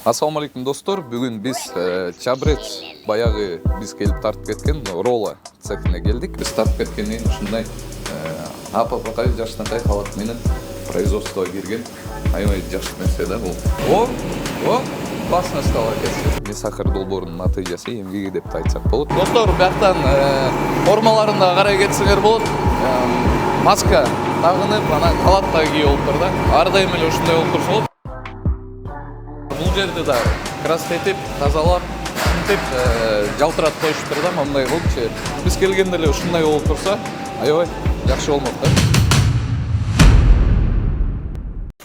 Ассаламу алейкум достор, бүгін біз Чабрец баяғы біз келіп тартып кеткен Рола цехіне келдік. Біз тартып кеткеннен ұшындай апа-пақай жаштанқай қалат менен производствоға кірген аймай жашты нәрсе да бұл. О, классно стало кәсіп. Не сахар долборының натыйжасы емгеге деп айтсақ болады. Достор, бияқтан формаларында қарай кетсіңер болады. Маска тағынып, қалаттағы кей олып тұр да. Ардайым әлі ұшындай олып тұрсы болады. Бұл жерде да красветіп, тазалап, сүнтеп, жалтырат қойшып тұрда, маңдай қылып, біз келгенде әлі ұшындай олып тұрса, айой, жақшы болмақ да.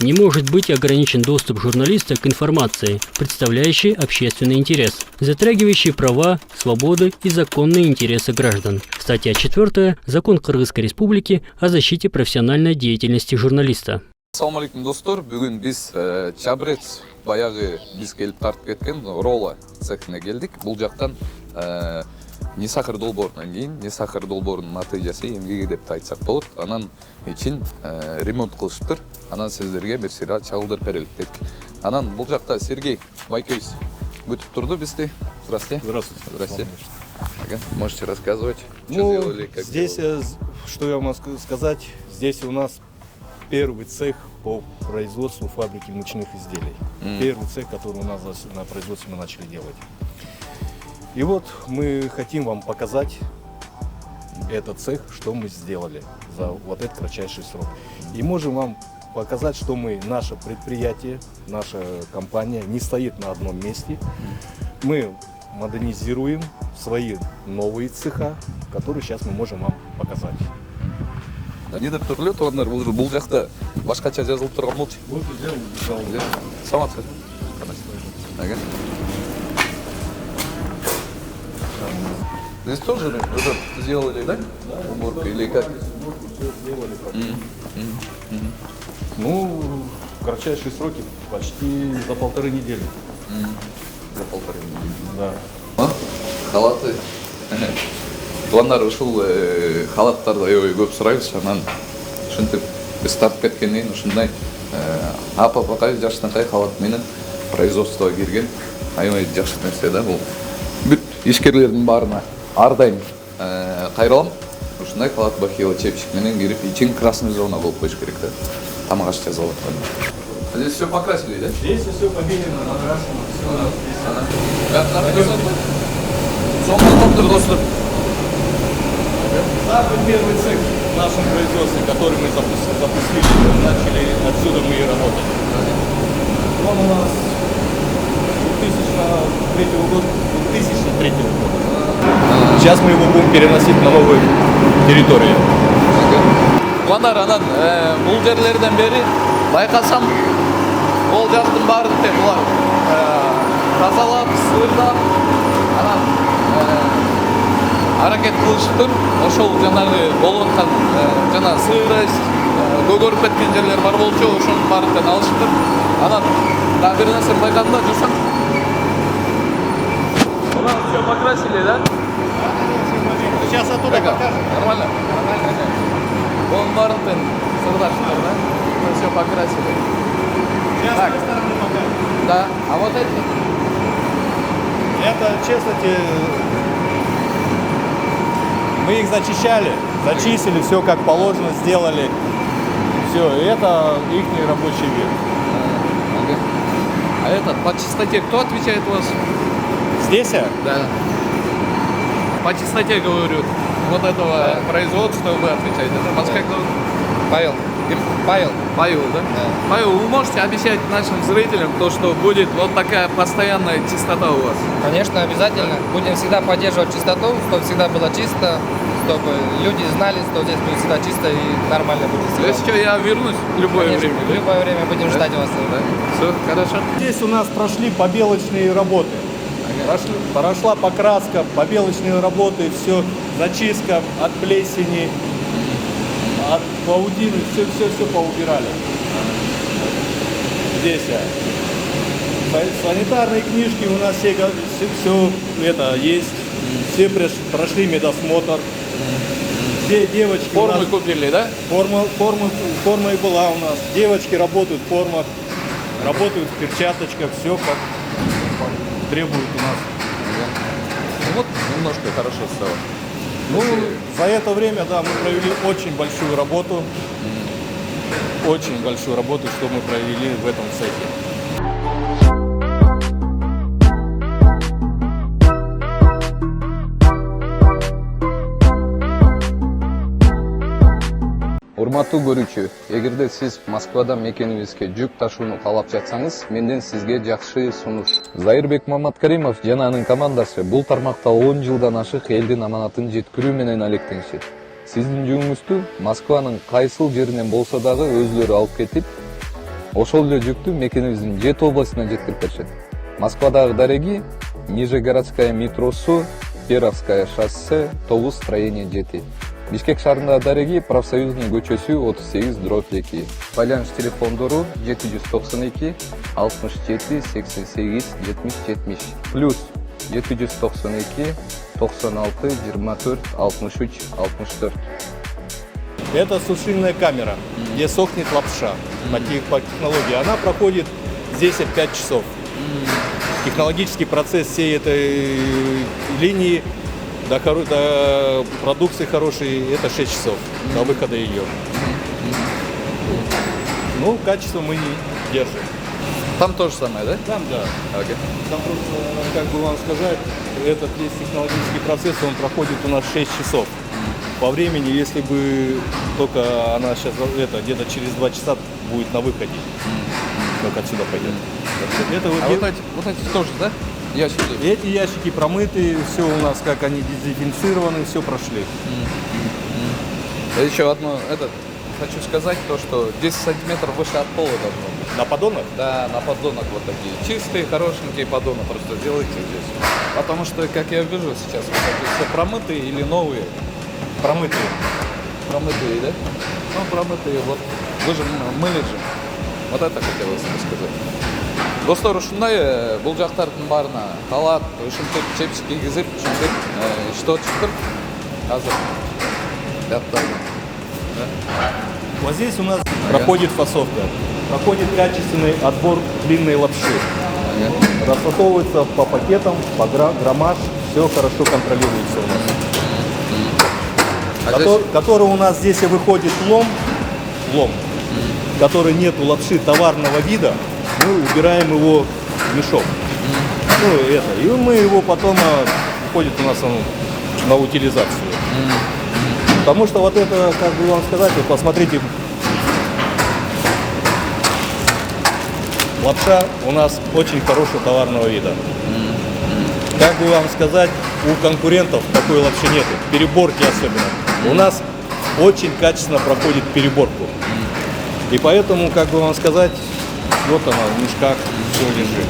Не может быть ограничен доступ журналиста к информации, представляющей общественный интерес, затрагивающей права, свободы и законные интересы граждан. Статья 4. Закон Кыргызской Республики о защите профессиональной деятельности журналиста. Ассаламу алейкум достор, бүгін біз Чабрец баяғы біз келіп тартып кеткен Рола цехіне келдік. Бұл жақтан не сахар долборынан кейін, не сахар долборының натыйжасы емгеге деп айтсақ болады. Анан için ремонт қылышып тұр. Анан сіздерге бір сыра чағылдырып берелік дедік. Анан бұл жақта Сергей Байкевич күтіп тұрды бізде. Здравствуйте. Здравствуйте. Здравствуйте. Можете рассказывать, что делали, как здесь, делали? что я могу сказать, здесь у нас первый цех по производству фабрики мучных изделий. Первый цех, который у нас на производстве мы начали делать. И вот мы хотим вам показать этот цех, что мы сделали за вот этот кратчайший срок. И можем вам показать, что наше предприятие, наша компания не стоит на одном месте. Мы модернизируем свои новые цеха, которые сейчас мы можем вам показать. Не деп тұрлы туғандар, бұл жақта башқача жазылып тұрған молчы. Вот и Саламатсыз. Здесь тоже сделали, да? Уборку или как? все сделали. Ну, в кратчайшие сроки почти за 1,5 недели. За 1,5 недели. Да. Халаты. Туғандар ұшыл халаттарды айой көп сұрайыз, анан шынтып біз тартып кеткеннен ұшындай апа-пақай жаштанқай халат менен производствоға кірген айой жақсы нәрсе да бұл. Бүт ешкерлердің барына ардайым қайралам, ұшындай халат бахила чепчик менен кіріп, için красный зона болып қойш керек да. Тамағаш жазалып қойды. Здесь все покрасили, да? Здесь все побелено, накрашено, все написано. Соңғы достар. Самый первый цех в нашем производстве, который мы запустили, начали отсюда мы и работать. Он у нас 2003 года. Сейчас мы его будем переносить на новую территорию. Туғандар, анан бұл жерлерден бері байқасам, ол жақтың барын тек бұлар тазалап, сырдап, анан аракет қылышып тұр. Ошол жанағы болып отқан жана сырость, көгөрүп кеткен жерлер бар болчу, ошонун барын алышып тұр. Анан да бир нерсе байкадым да жүрсөм. Ура, все покрасили, да? Сейчас оттуда покажем. Нормально? Onun барын сырдаштыр, да? Все покрасили. Сейчас с той стороны покажем. Да, а вот эти? Это, честно, мы их зачищали, зачистили, все как положено, сделали. Все, это их рабочий вид. А этот, по чистоте кто отвечает у вас? Здесь? Да. По чистоте, говорю, вот этого производства вы отвечаете. Это вас как зовут? Павел. Павел. Павел, да? Да. Павел, вы можете обещать нашим зрителям то, что будет вот такая постоянная чистота у вас? Конечно, обязательно. Будем всегда поддерживать чистоту, чтобы всегда было чисто, чтобы люди знали, что здесь будет всегда чисто и нормально будет всегда. Если что, я вернусь в любое Конечно, время. в любое время будем ждать вас. Да? Все, хорошо. Здесь у нас прошли побелочные работы. Прошла покраска, побелочные работы, все, зачистка от плесени, от паутины, все поубирали. Здесь санитарные книжки у нас все это есть, все прошли медосмотр. Все девочки Формы купили, да? Форма и была у нас. Девочки работают в формах, работают в перчаточках, все требует у нас. Ну вот немножко хорошо стало. Ну, за это время, да, мы провели очень большую работу. Очень большую работу, что мы провели в этом цехе. Урматтуу көрүүчү, эгерде сиз Москвадан мекенибизге жүк ташууну каалап жатсаңыз, менден сизге жакшы сунуш. Зайырбек Маматкаримов жана анын командасы бул тармакта 10 жылдан ашык элдин аманатын жеткирүү менен алектенишет. Сиздин жүгүңүздү Москванын кайсыл жеринен болсо дагы өзүлөрү алып кетип, ошол эле жүктү мекенибиздин 7 областына жеткирип беришет. Москвадагы дареги Нижегородская метросу, Перовская шоссе, 9 строение 7. Бишкек шаарындагы дареги профсоюзный көчөсү 38/2. Байланыш телефондору 792 67 88 70 70 плюс 792 96 24 63 64. Это сушильная камера, где сохнет лапша по технологии. Она проходит здесь 5 часов. Технологический процесс всей этой линии до продукции хорошей это 6 часов до выхода ее. Ну, качество мы не держим. Там то же самое, да? Там, да. Окей. Там просто, как бы вам сказать, этот весь технологический процесс, он проходит у нас 6 часов. По времени, если бы только она сейчас где-то через 2 часа будет на выходе, только отсюда пойдет. Это вот, Вот эти тоже, да? Ящики. эти ящики промыты, все у нас как они дезинфицированы, все прошли. Еще одно, хочу сказать, то, что 10 сантиметров выше от пола должно быть. На поддонах? Да, на поддонах вот такие. Чистые, хорошенькие поддоны просто делайте здесь. Потому что, как я вижу сейчас, вот такие все промытые или новые. Промытые. Промытые, да? Ну, промытые, вот. Вы же мыли же. Вот это хотелось бы сказать. Достор, ушундай бул жактардын баарына халат, ушинтип чепчик кийгизип, ушинтип иштеп чыктыр. Азыр жаттарды. Вот здесь у нас проходит фасовка, проходит качественный отбор длинной лапши. Распаковывается по пакетам, по граммаж, все хорошо контролируется у нас. Который у нас здесь и выходит лом, который нету лапши товарного вида, мы убираем его в мешок. Ну, это. И мы его потом уходит у нас на утилизацию. Потому что вот это, как бы вам сказать, вот посмотрите, лапша у нас очень хорошего товарного вида. Как бы вам сказать, у конкурентов такой лапши нету, переборки особенно. У нас очень качественно проходит переборку. И поэтому, как бы вам сказать, вот она в мешках все лежит.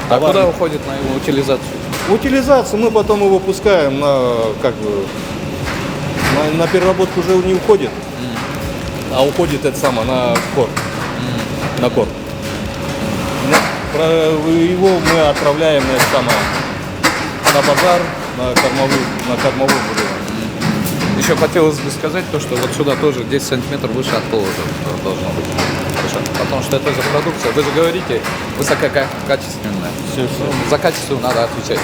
А куда уходит на его утилизацию? Утилизацию мы потом его выпускаем на, как бы, на переработку уже не уходит, а уходит это самое на корм. На корм. Его мы отправляем на, это самое, на базар, на кормовую буду. Еще хотелось бы сказать то, что вот сюда тоже 10 сантиметров выше от пола должно быть. Хорошо? Потому что это же продукция. Вы же говорите высококачественная. Все. За качество надо отвечать.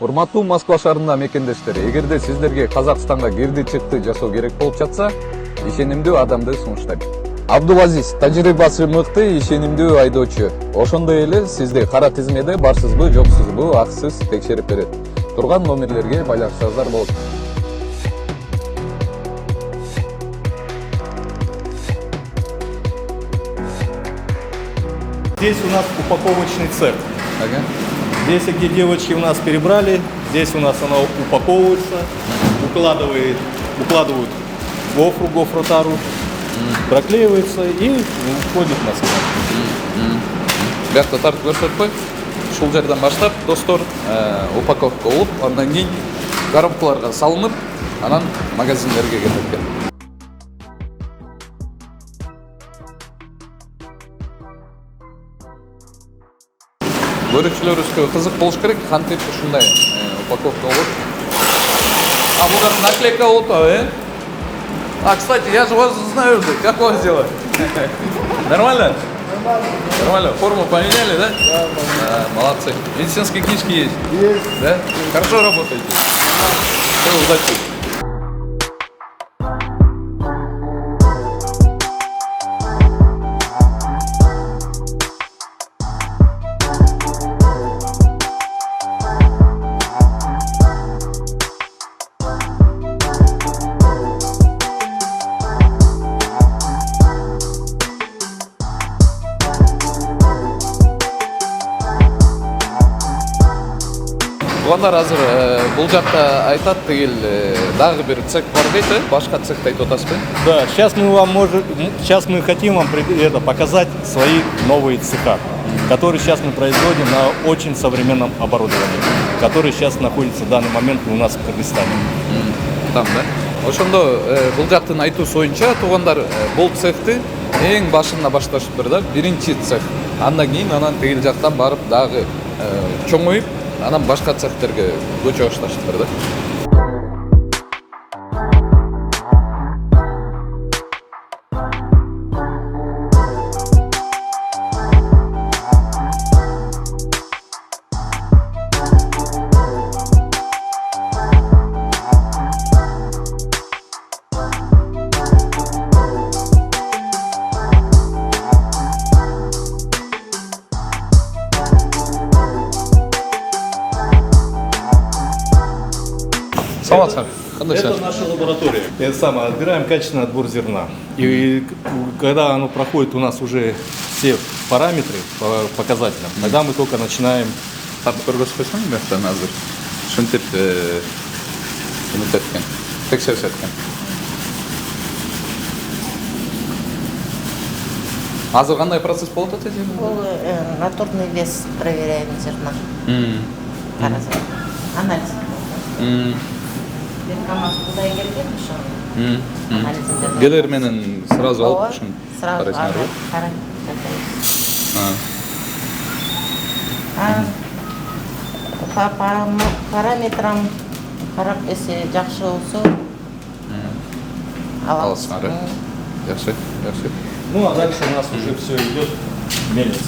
Урматтуу Москва шаарында мекендештер, эгерде сиздерге Казакстанга кирди чыкты жасоо керек болуп жатса, ишенимдүү адамды сунуштайм. Абдулазиз тажрыйбасы мыкты, ишенимдүү айдоочу. Ошондой эле сизди кара тизмеде барсызбы, жоксузбу, аксыз текшерип берет. Турган номерлерге байланышсаңыздар болот. Здесь у нас упаковочный цех. Ага. Здесь, где девочки у нас перебрали, здесь у нас она упаковывается, укладывают гофротару, проклеивается и уходит на склад. Бияқта тартып көрсөтпөй, ушул жерден баштап, достор, упаковка болуп, андан кийин коробкаларга салынып, анан магазиндерге кетет экен. көрүүчүлөрүбүзгө кызык болуш керек. Кантип ушундай упаковка болот. А вот как наклейка вот, А, кстати, я же вас знаю уже. Как у вас дела? Нормально? Нормально. Форму поменяли, да? Да, молодцы. Медицинские книжки есть? Есть. Да? Хорошо работаете? Все, удачи. Тугандар азыр бул жакта айтат тигил дагы бир цех бар дейт, башка цехти айтып атасызбы? Да, сейчас мы хотим вам показать свои новые цеха, которые сейчас мы производим на очень современном оборудовании, который сейчас находится в данный момент у нас в Кыргызстане. Там, да? Ошондо бул жактын айтуусу боюнча туугандар бул цехти эң башында башташыптыр да, биринчи цех. Андан кийин анан тигил жактан барып дагы чоңоюп, анан башка цехтерге көчө башташыптыр да. Это наша лаборатория. Это самое, отбираем качественный отбор зерна. И когда оно проходит у нас уже все параметры по показателям, тогда мы только начинаем. Азыр кандай процесс болот атат эми? Бұл натурный вес проверяем зерна. Анализ. КамАЗ кудай келген ошону анализин Келер менен сразу алып ушун сразу карайсыңар. Параметрам карап эсе жакшы болсо Аласыңар. Жакшы, жакшы. Ну а дальше у нас уже все идет мельница.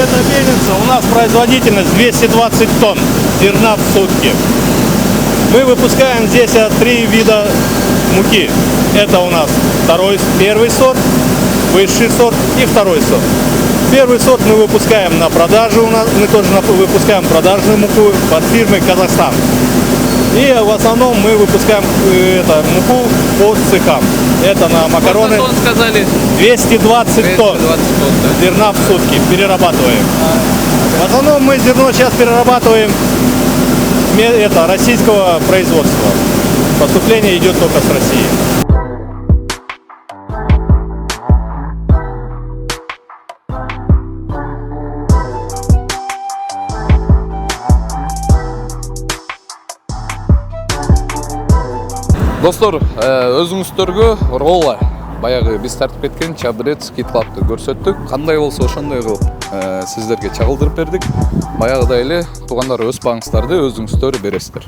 Эта мельница, у нас производительность 220 тонн зерна в сутки. Мы выпускаем здесь 3 вида муки. Это у нас первый сорт, высший сорт и второй сорт. Первый сорт мы выпускаем на продажу, мы тоже выпускаем продажную муку под фирмой «Казахстан». И в основном мы выпускаем муку по цехам. Это на макароны. Сколько тонн сказали? 220 тонн зерна в сутки перерабатываем. В основном мы зерно сейчас перерабатываем российского производства. Поступление идет только с России. Достор, өзүңүздөргө Rolla баягы биз тартып кеткен чабрец кит-клапты көрсөттүк. Кандай болсо ошондой кылып сиздерге чагылдырып бердик. Баягыдай эле туугандар өз багыңыздарды өзүңүздөр бересиздер.